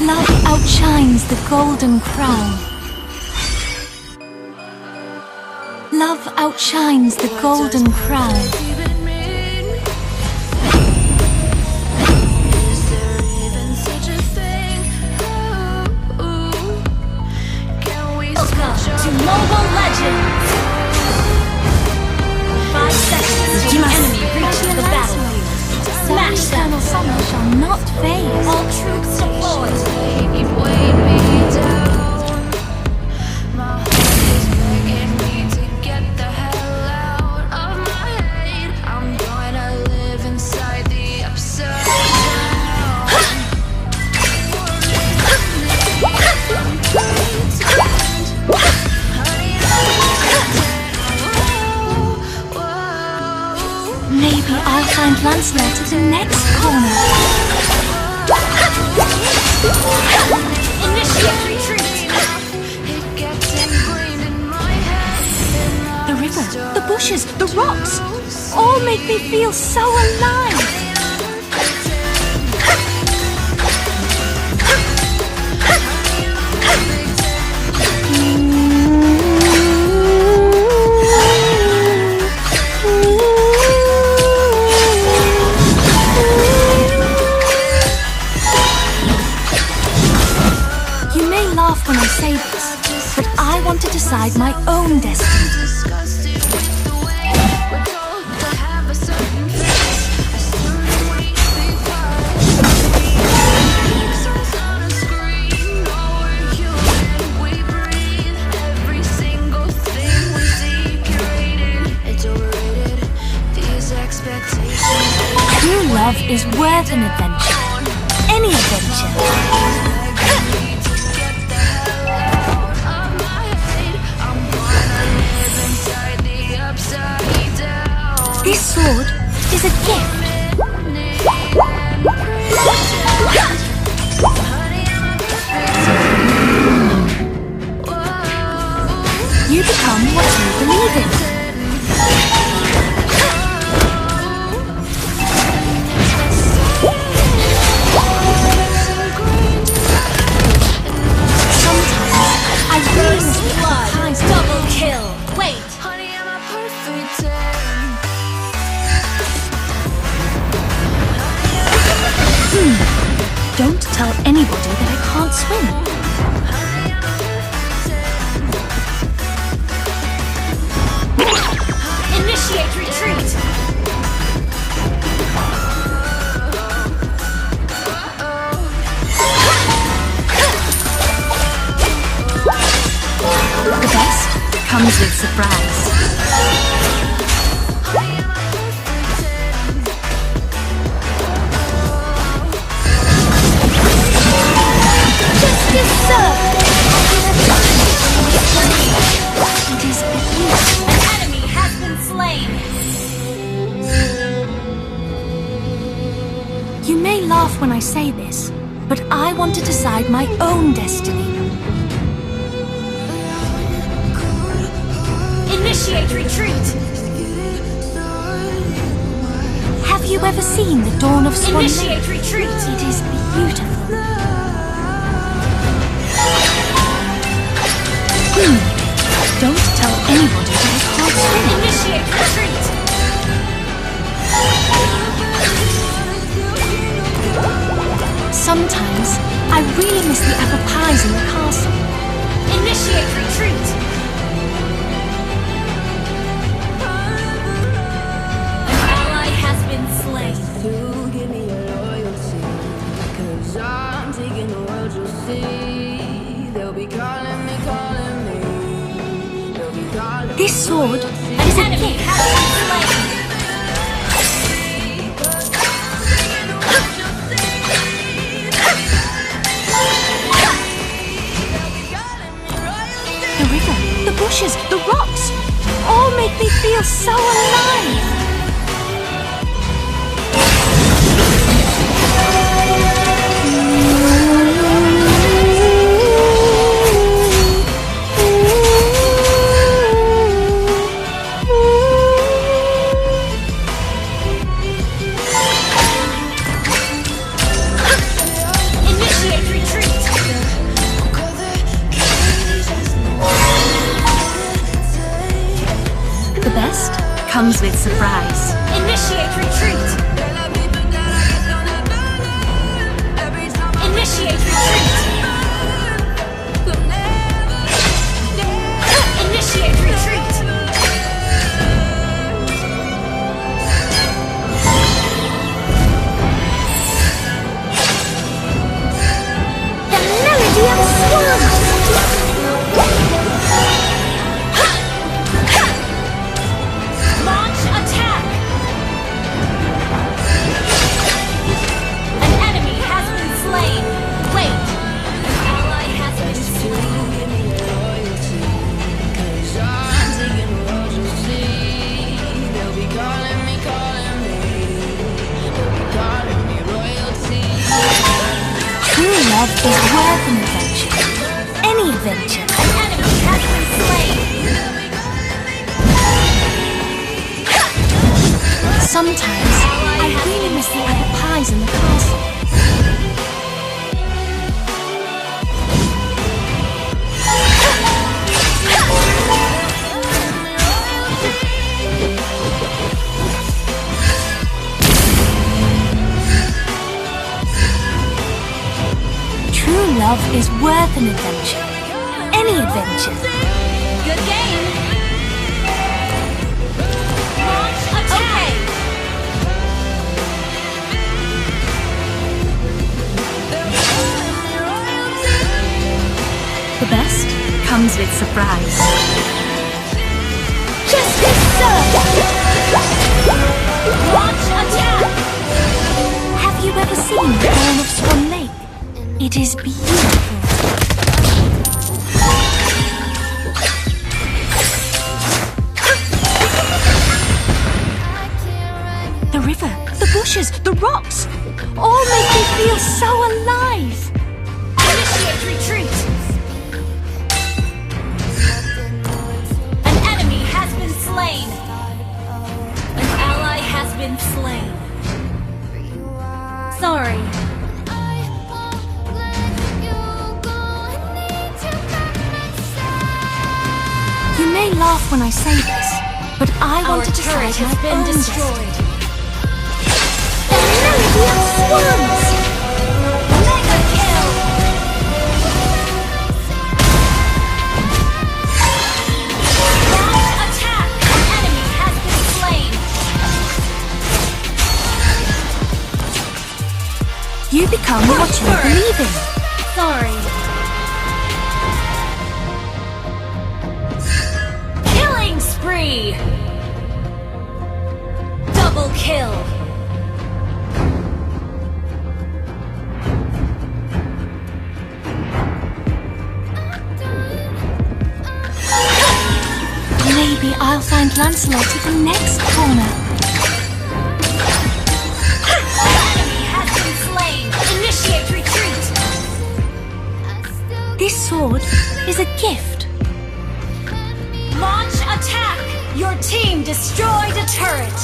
Love outshines the golden crown. Love outshines the golden crown. To Mobile Legends! 5 seconds till the enemy reaches the battlefield. Smash them! Summer shall not fade. All troops deployed! My heart is begging me to get the hell out of my head. I'm gonna live inside the upside down. Maybe I'll find Lancelot at the next corner. Initiate retreat! The river, the bushes, the rocks, all make me feel so alive. When I say this, but I want to decide my own destiny. True love is worth an adventure. Any adventure. This sword is a gift. You become what you believe in. Sometimes I really miss the times. Double kill! Wait! Don't tell anybody that I can't swim. Initiate retreat! The best comes with surprise. Justice served! It is beautiful. An enemy has been slain! You may laugh when I say this, but I want to decide my own destiny. Initiate retreat! Have you ever seen the dawn of Swan? Initiate retreat! It is beautiful. Don't tell anybody that I can't swim. Initiate retreat! Sometimes I really miss the apple pies in the castle. Initiate retreat! An ally has been slain. Give me your loyalty, 'cause I'm taking the world, you'll see. They'll be calling me, calling me. They'll be calling me. This sword An is a enemy gift. has been slain. The river, the bushes, the rocks, all make me feel so alive. Initiate retreat! comes with surprise. Initiate retreat! Initiate retreat! Initiate retreat! The melody of swans! Launch attack! An enemy has been slain. Wait! An ally has been slain. True love is worth an adventure. Any adventure. An enemy has been slain. Sometimes I really miss the apple pies in the castle. True love is worth an adventure. Any adventure. Good game. Launch attack. The best comes with surprise. Justice served. Launch attack. Have you ever seen the dawn of Swan Lake? It is beautiful. The river, the bushes, the rocks, all make me feel so alive. Initiate retreat. An enemy has been slain. An ally has been slain. Sorry. You may laugh when I say this, but I want to decide my own destiny. The melody of swans! Mega kill! Launch attack! An enemy has been slain. You become what you believe in. Sorry. Spree! Double kill! Maybe I'll find Lancelot at the next corner. The enemy has been slain! Initiate retreat! This sword is a gift. Launch attack! Your team destroyed a turret!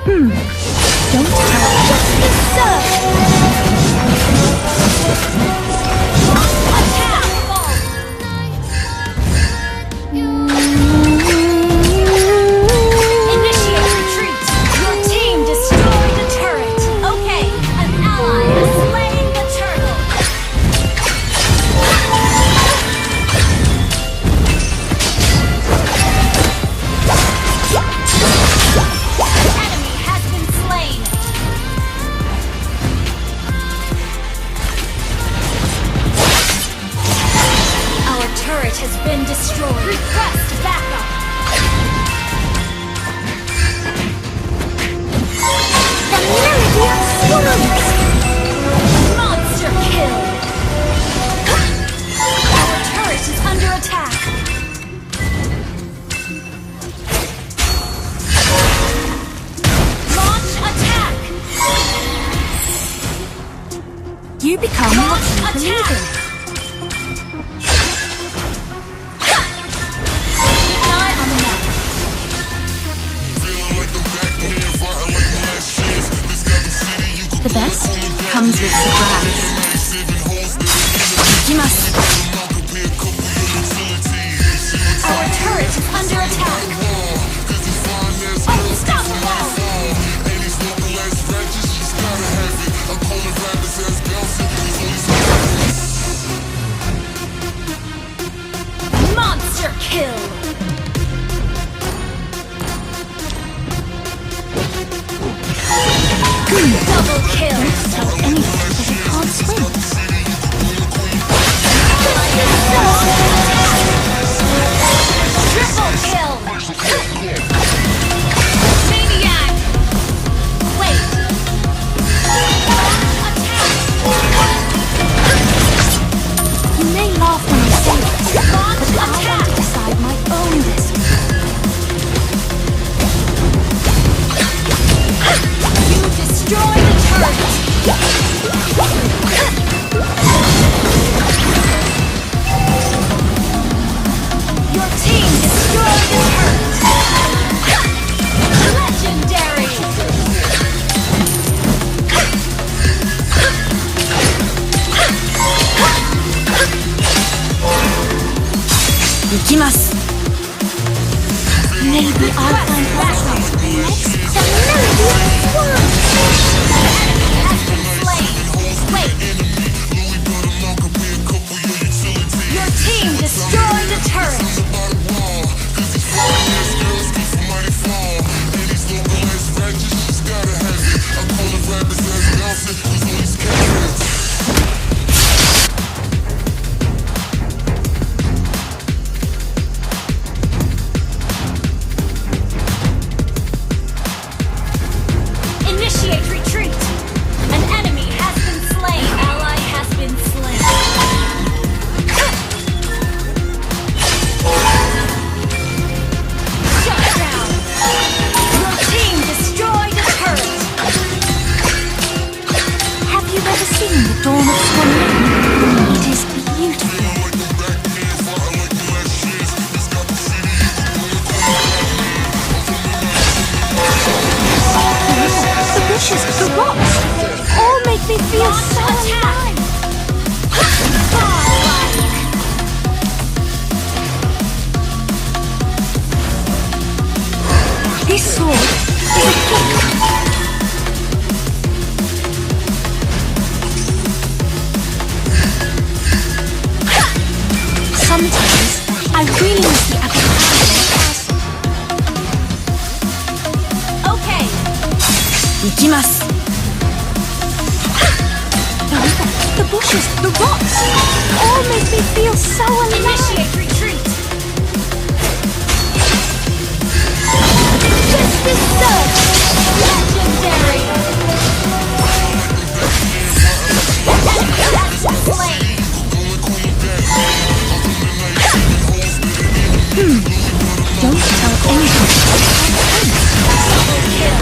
Don't tell me. Justice served! Attack! Initiate retreat! Your team destroyed a turret! Okay, an ally has slain the turtle! Has been destroyed. Request backup. The melody of swans. Monster kill. Our turret is under attack. Launch attack. You become what you believe in. The best comes with surprise. You must. Our turret is under attack. Unstoppable! Monster kill! Double kill! Tell anyone that it can't swim. Triple kill! Maniac! Wait! Attack! You may laugh when I say this, but I want to decide my own destiny. You destroy the turret! Your team destroyed the turret! Legendary! Ikimasu! Maybe I'll find myself next to Melody Swan! The enemy has been slain! Wait! Your team destroyed a turret! Initiate retreat! An enemy has been slain! Ally has been slain! Shut down! Your team destroyed a turret! Have you ever seen the dawn of Swan Lake? It is beautiful. The bushes, the rocks, all make me feel so alive. This sword is a gift. Sometimes I really miss the Okay. Ikimasu. The river, the bushes, the rocks, all make me feel so alive. Initiate retreat. Justice Surge. Legendary. Enemy has been slain. Don't tell anyone. Double kill.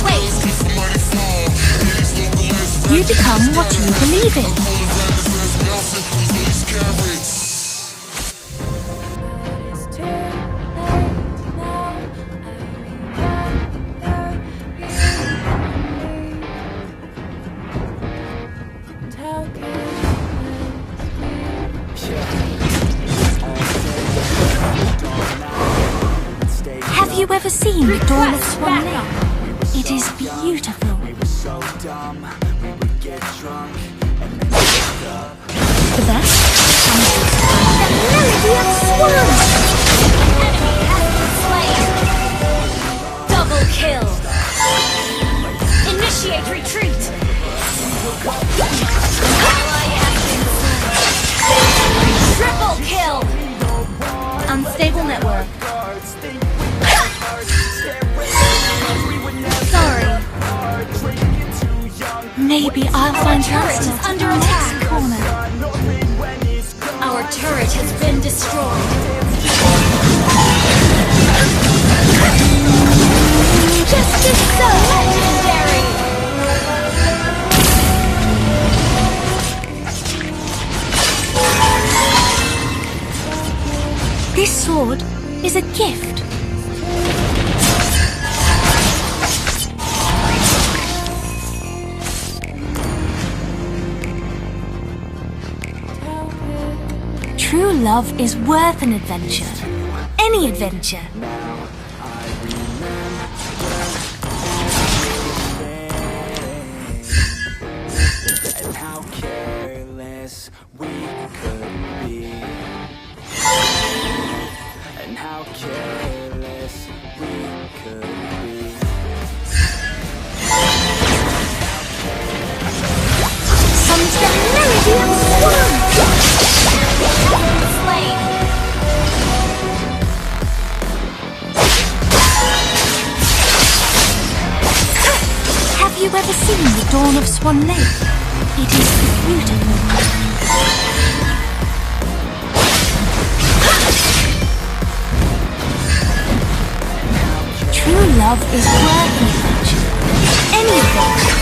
Wait. You become what you believe in. Have you ever seen the dawn of Swan Lake? It is beautiful. The best? The melody of swans! Enemy has been slain! Double kill! Initiate retreat! Ally has been slain! Triple kill! Unstable network. Sorry. Maybe I'll find turret is under attack. Corner. Our turret has been destroyed. Justice so legendary. This sword is a gift. True love is worth an adventure. Any adventure. And how careless we could be. And how careless we could be. Summons the Meridian Swarm! Slain! Have you ever seen the dawn of Swan Lake? It is beautiful. True love is worth an adventure. Any adventure.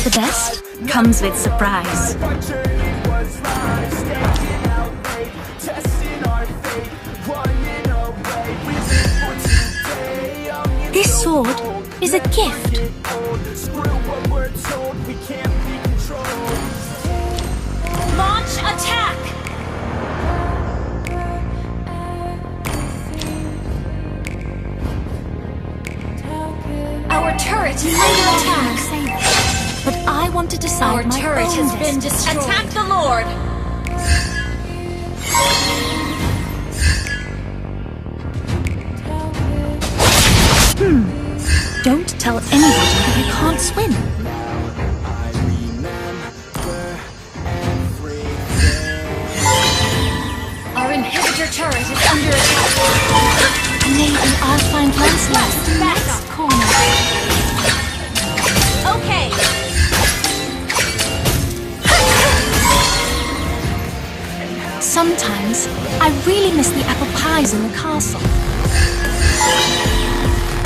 The best comes with surprise. This sword is a gift. Launch attack! Our turret is under attack. But I want to decide. Our turret has been destroyed. Attack the Lord! Don't tell anybody that I can't swim. Our inhibitor turret is under attack. Maybe I'll find Lancelot in the next corner. Okay. Sometimes I really miss the apple pies in the castle.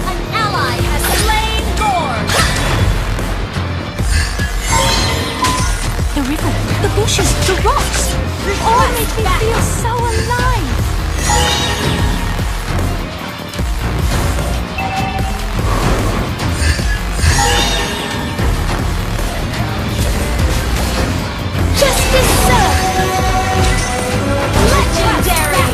An ally has slain Gorg. The river, the bushes, the rocks, all make me feel so alive. Justice served! Legendary!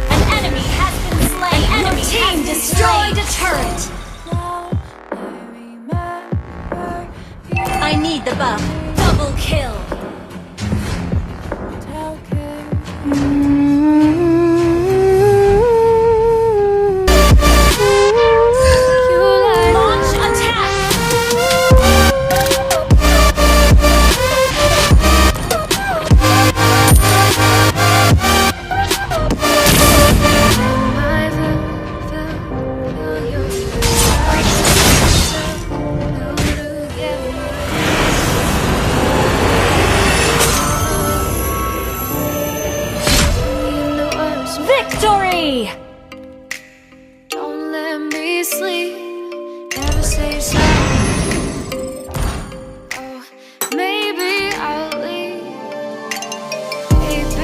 An enemy has been slain! An enemy team destroyed a turret! I need the buff. Double kill! Launch attack! Victory! Don't let me sleep.